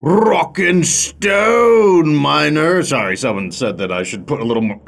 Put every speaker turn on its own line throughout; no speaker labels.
Rockin' stone, miner. Sorry, someone said that I should put a little more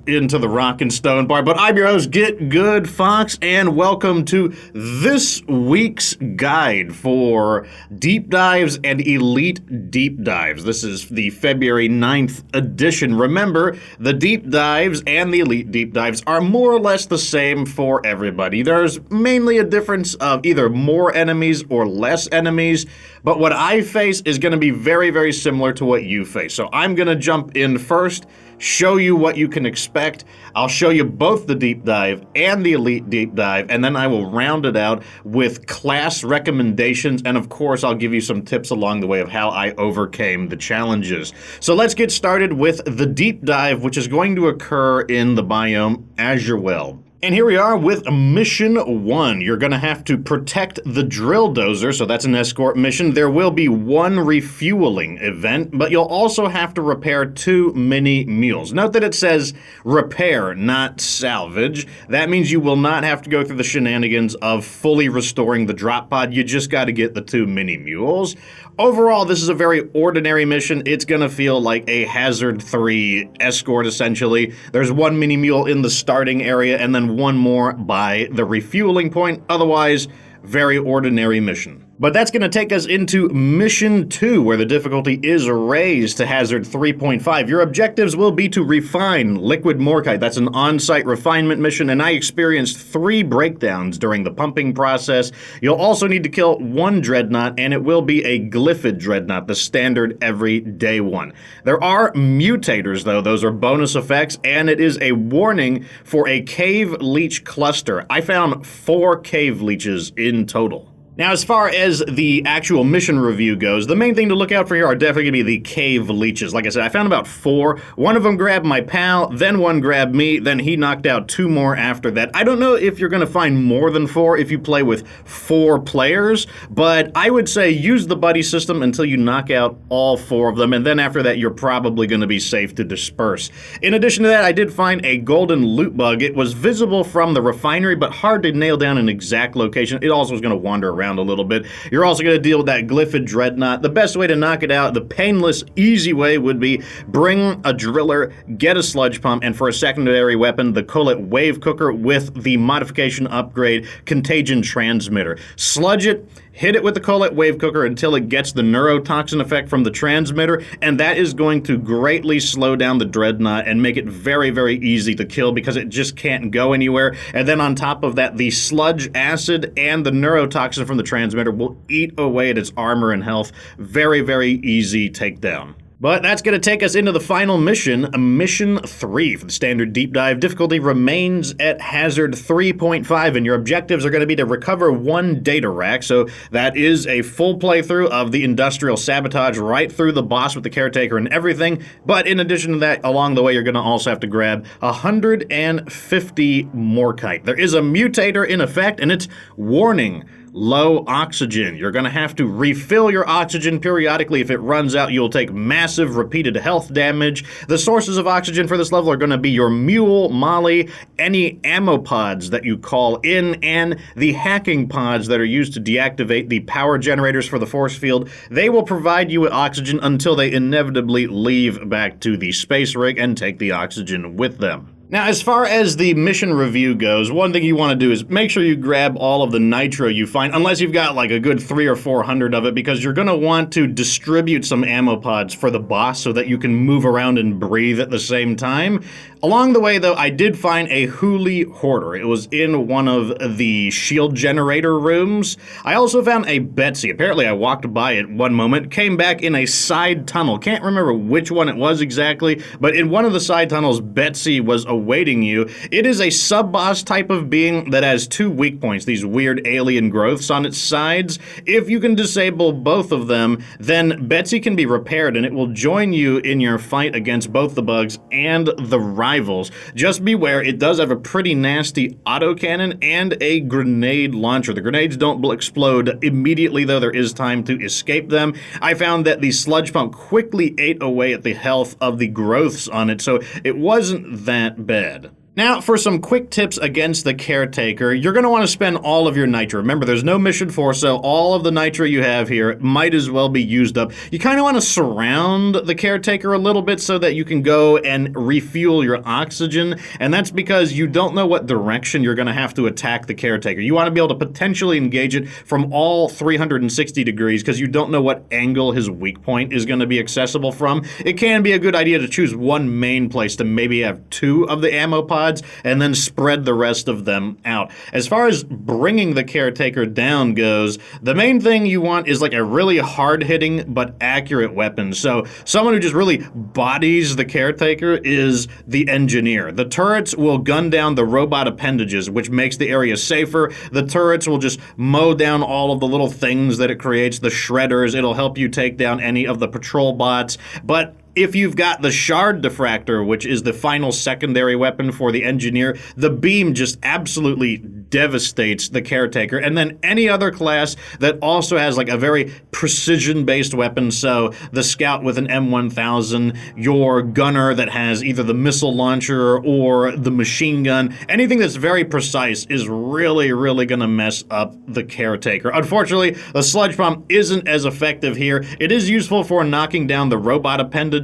into the rockin' stone part, but I'm your host, Get Good Fox, and welcome to this week's guide for deep dives and elite deep dives. This is the February 9th edition. Remember, the deep dives and the elite deep dives are more or less the same for everybody. There's mainly a difference of either more enemies or less enemies, but what I face is going to be very, very similar to what you face. So I'm going to jump in first, show you what you can expect. I'll show you both the deep dive and the elite deep dive, and then I will round it out with class recommendations, and of course I'll give you some tips along the way of how I overcame the challenges. So let's get started with the deep dive, which is going to occur in the biome Azure Well. And here we are with Mission 1. You're going to have to protect the drill dozer, so that's an escort mission. There will be one refueling event, but you'll also have to repair 2 mini mules. Note that it says repair, not salvage. That means you will not have to go through the shenanigans of fully restoring the drop pod. You just got to get the 2 mini mules. Overall, this is a very ordinary mission. It's going to feel like a Hazard 3 escort, essentially. There's 1 mini mule in the starting area, and then 1 more by the refueling point. Otherwise, very ordinary mission. But that's going to take us into Mission 2, where the difficulty is raised to Hazard 3.5. Your objectives will be to refine liquid morkite. That's an on-site refinement mission, and I experienced 3 breakdowns during the pumping process. You'll also need to kill 1 dreadnought, and it will be a glyphid dreadnought, the standard everyday one. There are mutators, though. Those are bonus effects, and it is a warning for a cave leech cluster. I found 4 cave leeches in total. Now, as far as the actual mission review goes, the main thing to look out for here are definitely going to be the cave leeches. Like I said, I found about 4. One of them grabbed my pal, then one grabbed me, then he knocked out 2 more after that. I don't know if you're going to find more than 4 if you play with 4 players, but I would say use the buddy system until you knock out all 4 of them, and then after that, you're probably going to be safe to disperse. In addition to that, I did find a golden loot bug. It was visible from the refinery, but hard to nail down an exact location. It also was going to wander around a little bit. You're also going to deal with that glyphid dreadnought. The best way to knock it out, the painless, easy way, would be bring a driller, get a sludge pump, and for a secondary weapon, the Collet wave cooker with the modification upgrade contagion transmitter. Sludge it, hit it with the Collet wave cooker until it gets the neurotoxin effect from the transmitter, and that is going to greatly slow down the dreadnought and make it very, very easy to kill because it just can't go anywhere. And then on top of that, the sludge acid and the neurotoxin from the transmitter will eat away at its armor and health. Very, very easy takedown. But that's going to take us into the final mission, Mission 3. For the standard deep dive, difficulty remains at Hazard 3.5, and your objectives are going to be to recover 1 data rack, so that is a full playthrough of the industrial sabotage right through the boss with the caretaker and everything, but in addition to that, along the way, you're going to also have to grab 150 morkite. There is a mutator in effect, and it's warning. Low oxygen. You're going to have to refill your oxygen periodically. If it runs out, you'll take massive repeated health damage. The sources of oxygen for this level are going to be your mule, molly, any ammo pods that you call in, and the hacking pods that are used to deactivate the power generators for the force field. They will provide you with oxygen until they inevitably leave back to the space rig and take the oxygen with them. Now, as far as the mission review goes, one thing you want to do is make sure you grab all of the nitro you find, unless you've got like a good 300 or 400 of it, because you're going to want to distribute some ammo pods for the boss so that you can move around and breathe at the same time. Along the way, though, I did find a Huli Hoarder. It was in one of the shield generator rooms. I also found a Betsy. Apparently, I walked by it one moment, came back in a side tunnel. Can't remember which one it was exactly, but in one of the side tunnels, Betsy was awaiting you. It is a sub-boss type of being that has 2 weak points, these weird alien growths on its sides. If you can disable both of them, then Betsy can be repaired, and it will join you in your fight against both the bugs and the rivals. Just beware, it does have a pretty nasty autocannon and a grenade launcher. The grenades don't explode immediately, though there is time to escape them. I found that the sludge pump quickly ate away at the health of the growths on it, so it wasn't that bad. Now, for some quick tips against the Caretaker, you're going to want to spend all of your nitro. Remember, there's no mission 4, so all of the nitro you have here might as well be used up. You kind of want to surround the Caretaker a little bit so that you can go and refuel your oxygen, and that's because you don't know what direction you're going to have to attack the Caretaker. You want to be able to potentially engage it from all 360 degrees because you don't know what angle his weak point is going to be accessible from. It can be a good idea to choose one main place to maybe have 2 of the ammo pods and then spread the rest of them out. As far as bringing the Caretaker down goes, the main thing you want is like a really hard-hitting but accurate weapon. So someone who just really bodies the Caretaker is the Engineer. The turrets will gun down the robot appendages, which makes the area safer. The turrets will just mow down all of the little things that it creates, the shredders. It'll help you take down any of the patrol bots. But if you've got the shard diffractor, which is the final secondary weapon for the Engineer, the beam just absolutely devastates the Caretaker. And then any other class that also has like a very precision-based weapon, so the Scout with an M1000, your Gunner that has either the missile launcher or the machine gun, anything that's very precise is really, really going to mess up the Caretaker. Unfortunately, the Sludge Bomb isn't as effective here. It is useful for knocking down the robot appendages,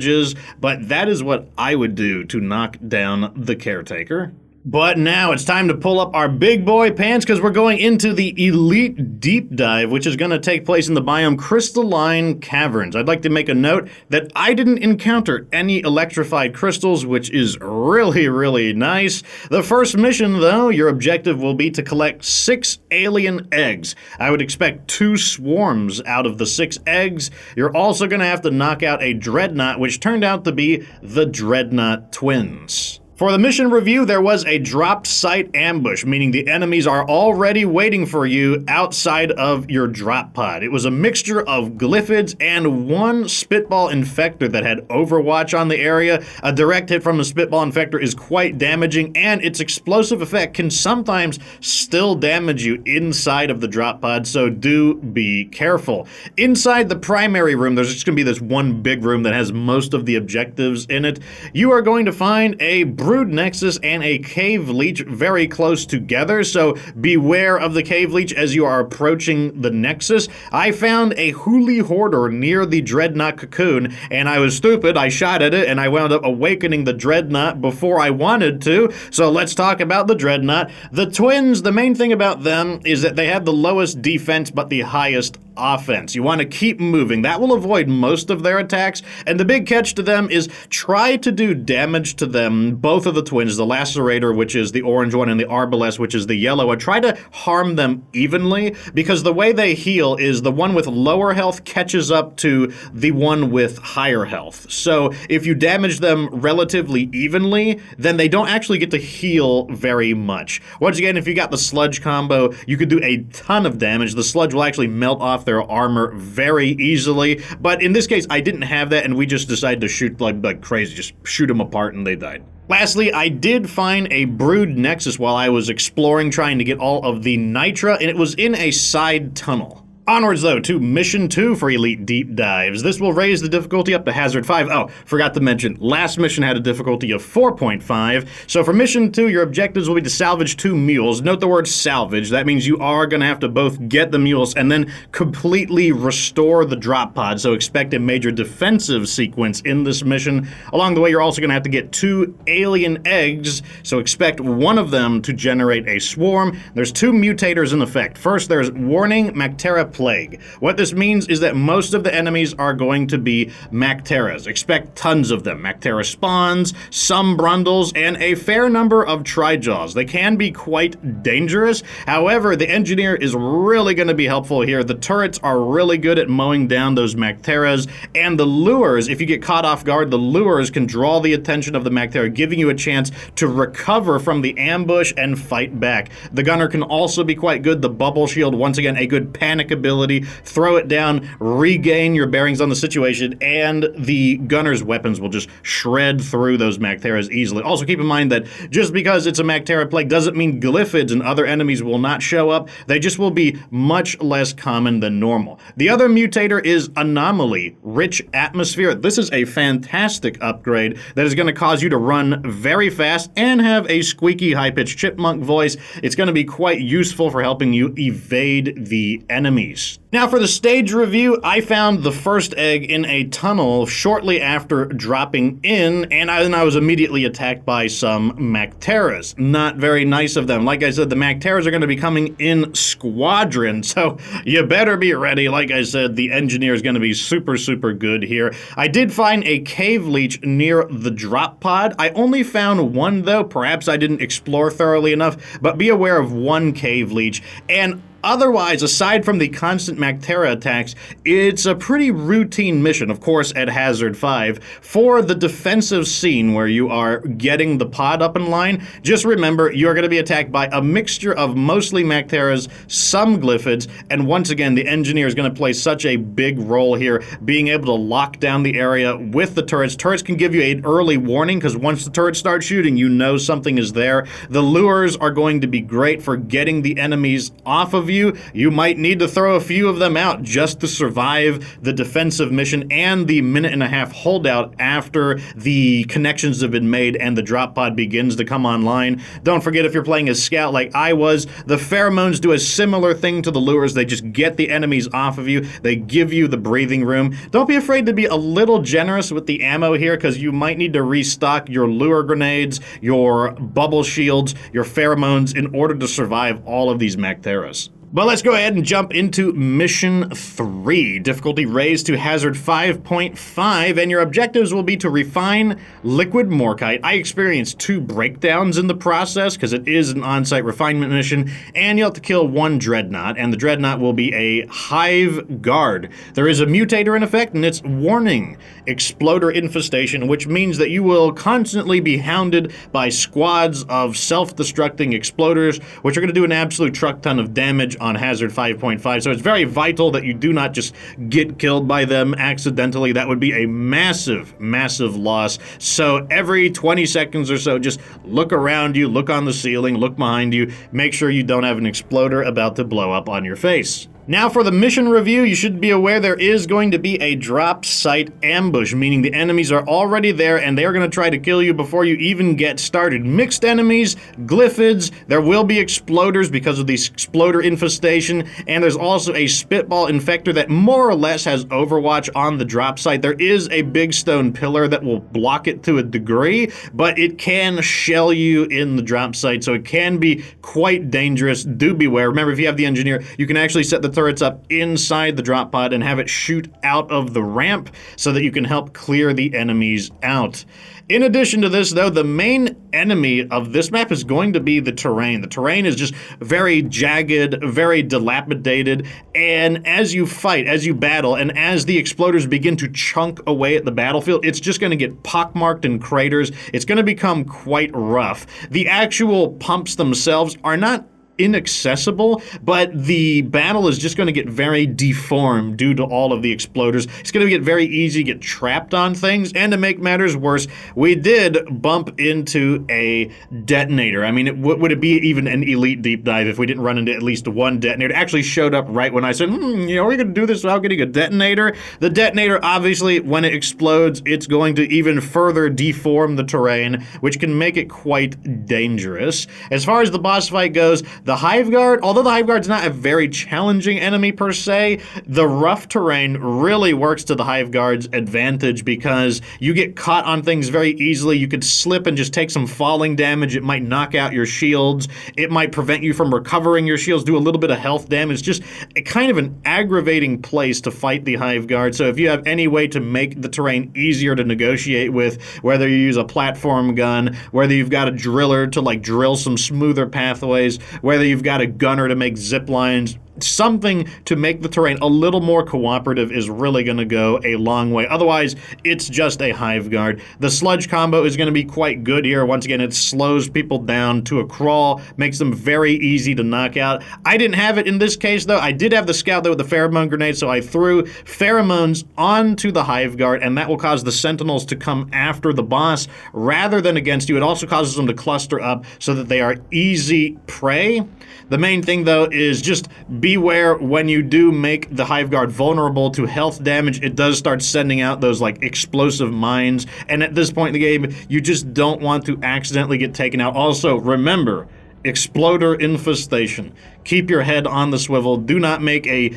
but that is what I would do to knock down the Caretaker. But now it's time to pull up our big boy pants because we're going into the Elite Deep Dive, which is going to take place in the biome Crystalline Caverns. I'd like to make a note that I didn't encounter any electrified crystals, which is really, really nice. The first mission, though, your objective will be to collect 6 alien eggs. I would expect 2 swarms out of the 6 eggs. You're also going to have to knock out a Dreadnought, which turned out to be the Dreadnought Twins. For the mission review, there was a dropped site ambush, meaning the enemies are already waiting for you outside of your drop pod. It was a mixture of glyphids and one spitball infector that had Overwatch on the area. A direct hit from a spitball infector is quite damaging, and its explosive effect can sometimes still damage you inside of the drop pod, so do be careful. Inside the primary room, there's just going to be this one big room that has most of the objectives in it. You are going to find a Brood Nexus and a Cave Leech very close together, so beware of the Cave Leech as you are approaching the Nexus. I found a Huli Hoarder near the Dreadnought Cocoon, and I was stupid. I shot at it, and I wound up awakening the Dreadnought before I wanted to, so let's talk about the Dreadnought. The Twins, the main thing about them is that they have the lowest defense but the highest offense. You want to keep moving. That will avoid most of their attacks, and the big catch to them is try to do damage to them, both of the Twins, the Lacerator, which is the orange one, and the Arbalest, which is the yellow one. Try to harm them evenly, because the way they heal is the one with lower health catches up to the one with higher health. So if you damage them relatively evenly, then they don't actually get to heal very much. Once again, if you got the Sludge combo, you could do a ton of damage. The Sludge will actually melt off their armor very easily, but in this case, I didn't have that, and we just decided to shoot like crazy, just shoot them apart, and they died. Lastly, I did find a Brood Nexus while I was exploring, trying to get all of the Nitra, and it was in a side tunnel. Onwards, though, to Mission 2 for Elite Deep Dives. This will raise the difficulty up to Hazard 5. Oh, forgot to mention, last mission had a difficulty of 4.5. So for Mission 2, your objectives will be to salvage 2 mules. Note the word salvage. That means you are going to have to both get the mules and then completely restore the drop pod. So expect a major defensive sequence in this mission. Along the way, you're also going to have to get 2 alien eggs. So expect one of them to generate a swarm. There's 2 mutators in effect. First, there's Warning Mactera Plague. What this means is that most of the enemies are going to be macteras. Expect tons of them. Mactera spawns, some brundles, and a fair number of trijaws. They can be quite dangerous. However, the Engineer is really going to be helpful here. The turrets are really good at mowing down those macteras, and the lures, if you get caught off guard, the lures can draw the attention of the mactera, giving you a chance to recover from the ambush and fight back. The Gunner can also be quite good. The bubble shield, once again, a good panic ability ability, throw it down, regain your bearings on the situation, and the gunner's weapons will just shred through those macteras easily. Also, keep in mind that just because it's a mactera plague doesn't mean glyphids and other enemies will not show up. They just will be much less common than normal. The other mutator is Anomaly, Rich Atmosphere. This is a fantastic upgrade that is going to cause you to run very fast and have a squeaky, high-pitched chipmunk voice. It's going to be quite useful for helping you evade the enemies. Now for the stage review, I found the first egg in a tunnel shortly after dropping in, and I was immediately attacked by some macteras. Not very nice of them. Like I said, the macteras are going to be coming in squadrons, so you better be ready. Like I said, the engineer is going to be super, super good here. I did find a cave leech near the drop pod. I only found one though. Perhaps I didn't explore thoroughly enough, but be aware of one cave leech. And otherwise, aside from the constant mactera attacks, it's a pretty routine mission, of course, at Hazard 5. For the defensive scene where you are getting the pod up in line, just remember you're going to be attacked by a mixture of mostly macteras, some glyphids, and once again, the engineer is going to play such a big role here, being able to lock down the area with the turrets. Turrets can give you an early warning, because once the turrets start shooting, you know something is there. The lures are going to be great for getting the enemies off of you. You might need to throw a few of them out just to survive the defensive mission and the minute-and-a-half holdout after the connections have been made and the drop pod begins to come online. Don't forget, if you're playing as scout like I was, the pheromones do a similar thing to the lures. They just get the enemies off of you. They give you the breathing room. Don't be afraid to be a little generous with the ammo here, because you might need to restock your lure grenades, your bubble shields, your pheromones in order to survive all of these macteras. But let's go ahead and jump into Mission 3. Difficulty raised to Hazard 5.5, and your objectives will be to refine liquid morkite. I experienced 2 breakdowns in the process because it is an on-site refinement mission, and you'll have to kill 1 dreadnought, and the dreadnought will be a hive guard. There is a mutator in effect, and it's Warning, Exploder Infestation, which means that you will constantly be hounded by squads of self-destructing exploders, which are going to do an absolute truck ton of damage on Hazard 5.5, so it's very vital that you do not just get killed by them accidentally. That would be a massive, massive loss. So every 20 seconds or so, just look around you, look on the ceiling, look behind you, make sure you don't have an exploder about to blow up on your face. Now for the mission review, you should be aware there is going to be a drop site ambush, meaning the enemies are already there and they are going to try to kill you before you even get started. Mixed enemies, glyphids, there will be exploders because of the exploder infestation, and there's also a spitball infector that more or less has overwatch on the drop site. There is a big stone pillar that will block it to a degree, but it can shell you in the drop site, so it can be quite dangerous. Do beware. Remember, if you have the engineer, you can actually set the turrets up inside the drop pod and have it shoot out of the ramp so that you can help clear the enemies out. In addition to this, though, the main enemy of this map is going to be the terrain. The terrain is just very jagged, very dilapidated, and as you fight, as you battle, and as the exploders begin to chunk away at the battlefield, it's just going to get pockmarked in craters. It's going to become quite rough. The actual pumps themselves are not inaccessible, but the battle is just going to get very deformed due to all of the exploders. It's going to get very easy to get trapped on things, and to make matters worse, we did bump into a detonator. I mean, would it be even an elite deep dive if we didn't run into at least one detonator? It actually showed up right when I said, are we going to do this without getting a detonator? The detonator, obviously, when it explodes, it's going to even further deform the terrain, which can make it quite dangerous. As far as the boss fight goes, the Hive Guard, although the Hive Guard's not a very challenging enemy per se, the rough terrain really works to the Hive Guard's advantage because you get caught on things very easily. You could slip and just take some falling damage. It might knock out your shields. It might prevent you from recovering your shields, do a little bit of health damage. Just kind of an aggravating place to fight the Hive Guard. So if you have any way to make the terrain easier to negotiate with, whether you use a platform gun, whether you've got a driller to like drill some smoother pathways, whether you've got a gunner to make zip lines, something to make the terrain a little more cooperative is really going to go a long way. Otherwise, it's just a hive guard. The sludge combo is going to be quite good here. Once again, it slows people down to a crawl, makes them very easy to knock out. I didn't have it in this case, though. I did have the scout, though, with the pheromone grenade, so I threw pheromones onto the hive guard, and that will cause the sentinels to come after the boss rather than against you. It also causes them to cluster up so that they are easy prey. The main thing, though, is just beware when you do make the hive guard vulnerable to health damage. It does start sending out those like explosive mines, and at this point in the game, you just don't want to accidentally get taken out. Also, remember, exploder infestation. Keep your head on the swivel. Do not make a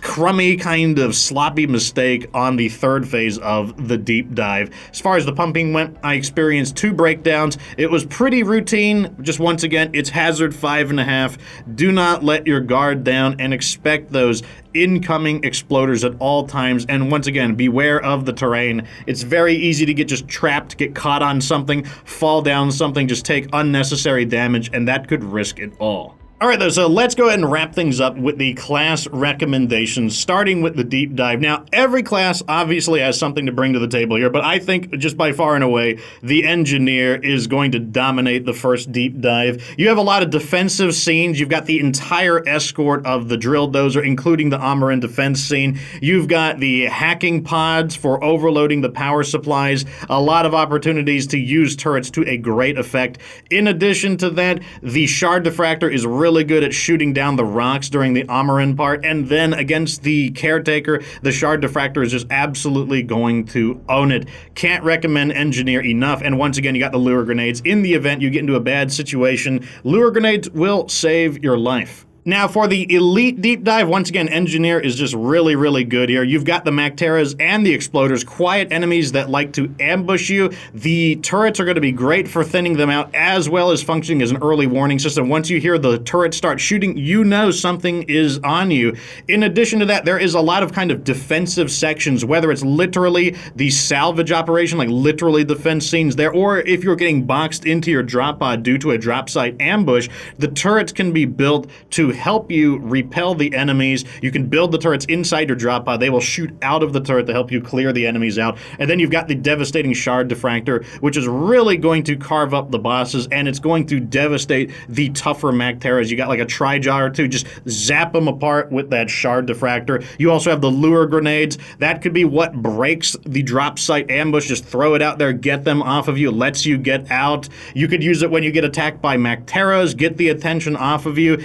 crummy kind of sloppy mistake on the third phase of the deep dive. As far as the pumping went, I experienced 2 breakdowns. It was pretty routine. Just once again, it's hazard 5.5. Do not let your guard down and expect those incoming exploders at all times. And once again, beware of the terrain. It's very easy to get just trapped, get caught on something, fall down something, just take unnecessary damage, and that could risk it all. Alright though, so let's go ahead and wrap things up with the class recommendations, starting with the deep dive. Now, every class obviously has something to bring to the table here, but I think just by far and away, the engineer is going to dominate the first deep dive. You have a lot of defensive scenes. You've got the entire escort of the drill dozer, including the Amarin defense scene. You've got the hacking pods for overloading the power supplies. A lot of opportunities to use turrets to a great effect. In addition to that, the shard diffractor is really good at shooting down the rocks during the Amarin part, and then against the caretaker, the shard diffractor is just absolutely going to own it. Can't recommend engineer enough. And once again, you got the lure grenades. In the event you get into a bad situation, lure grenades will save your life. Now, for the elite deep dive, once again, engineer is just really, really good here. You've got the macteras and the exploders, quiet enemies that like to ambush you. The turrets are going to be great for thinning them out, as well as functioning as an early warning system. Once you hear the turret start shooting, you know something is on you. In addition to that, there is a lot of kind of defensive sections, whether it's literally the salvage operation, like literally defense scenes there, or if you're getting boxed into your drop pod due to a drop site ambush, the turrets can be built to help you repel the enemies. You can build the turrets inside your drop pod. They will shoot out of the turret to help you clear the enemies out. And then you've got the devastating shard diffractor, which is really going to carve up the bosses, and it's going to devastate the tougher macteras. You got like a tri-jaw or two, just zap them apart with that shard diffractor. You also have the lure grenades. That could be what breaks the drop site ambush. Just throw it out there, get them off of you, lets you get out. You could use it when you get attacked by macteras, get the attention off of you.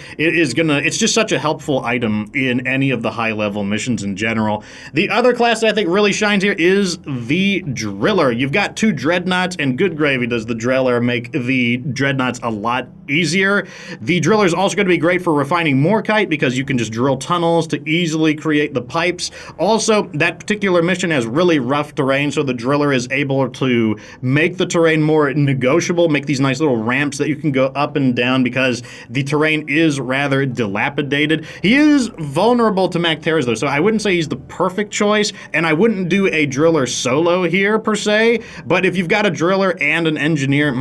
It's just such a helpful item in any of the high-level missions in general. The other class that I think really shines here is the driller. You've got 2 dreadnoughts, and good gravy does the driller make the dreadnoughts a lot easier. The driller is also going to be great for refining morkite because you can just drill tunnels to easily create the pipes. Also, that particular mission has really rough terrain, so the driller is able to make the terrain more negotiable, make these nice little ramps that you can go up and down because the terrain is rather dilapidated. He is vulnerable to macteras though, so I wouldn't say he's the perfect choice, and I wouldn't do a driller solo here per se, but if you've got a driller and an engineer,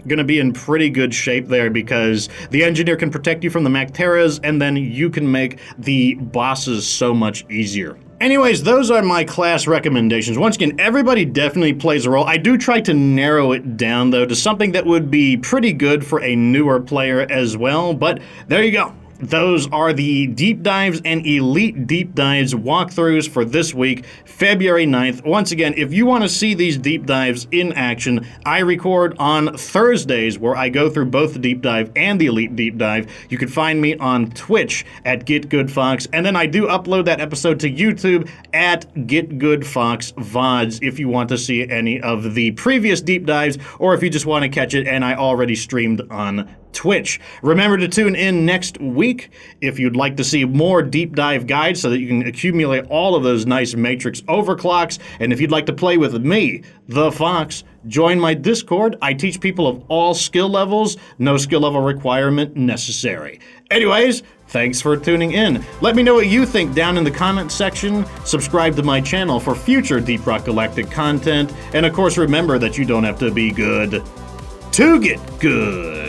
gonna be in pretty good shape there because the engineer can protect you from the macteras, and then you can make the bosses so much easier. Anyways, those are my class recommendations. Once again, everybody definitely plays a role. I do try to narrow it down, though, to something that would be pretty good for a newer player as well, but there you go. Those are the deep dives and elite deep dives walkthroughs for this week, February 9th. Once again, if you want to see these deep dives in action, I record on Thursdays where I go through both the deep dive and the elite deep dive. You can find me on Twitch at GetGoodFox, and then I do upload that episode to YouTube at GetGoodFox VODs if you want to see any of the previous deep dives, or if you just want to catch it and I already streamed on Twitch. Remember to tune in next week if you'd like to see more deep dive guides so that you can accumulate all of those nice matrix overclocks. And if you'd like to play with me, the Fox, join my Discord. I teach people of all skill levels, no skill level requirement necessary. Anyways, thanks for tuning in. Let me know what you think down in the comments section. Subscribe to my channel for future Deep Rock Galactic content. And of course, remember that you don't have to be good to get good.